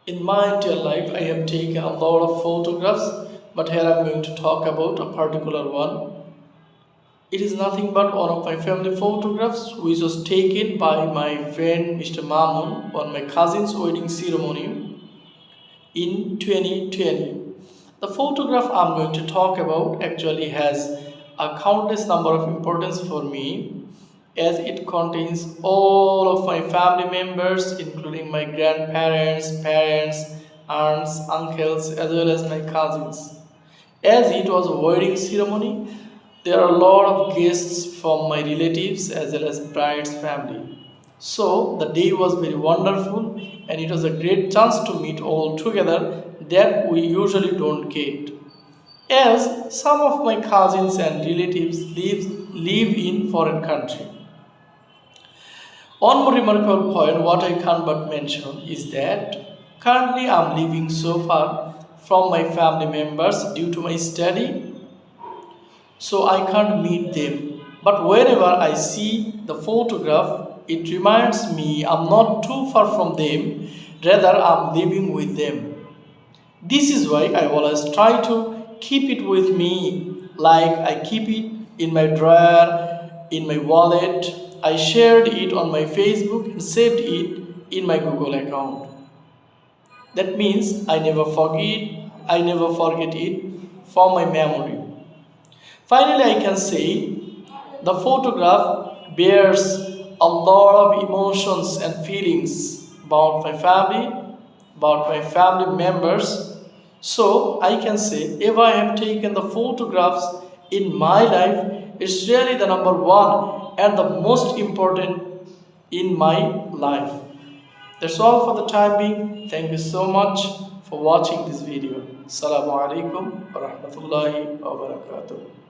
In my entire life, I have taken a lot of photographs, but here I'm going to talk about a particular one. It is nothing but one of my family photographs which was taken by my friend Mr. Mamun on my cousin's wedding ceremony in 2020. The photograph I'm going to talk about actually has a countless number of importance for me as it contains all of my family members including my grandparents, parents, aunts, uncles as well as my cousins. As it was a wedding ceremony, there are a lot of guests from my relatives as well as bride's family. So the day was very wonderful and it was a great chance to meet all together that we usually don't get. As some of my cousins and relatives live in foreign country. One more remarkable point what I can't but mention is that currently I'm living so far from my family members due to my study, so I can't meet them. But whenever I see the photograph, it reminds me I'm not too far from them, rather, I'm living with them. This is why I always try to keep it with me, like I keep it in my drawer, in my wallet. I shared it on my Facebook and saved it in my Google account. That means I never forget it from my memory. Finally, I can say the photograph bears a lot of emotions and feelings about my family members. So I can say if I have taken the photographs in my life, it's really the number one and the most important in my life. That's all for the time being. Thank you so much for watching this video. Assalamu alaikum wa rahmatullahi wa barakatuh.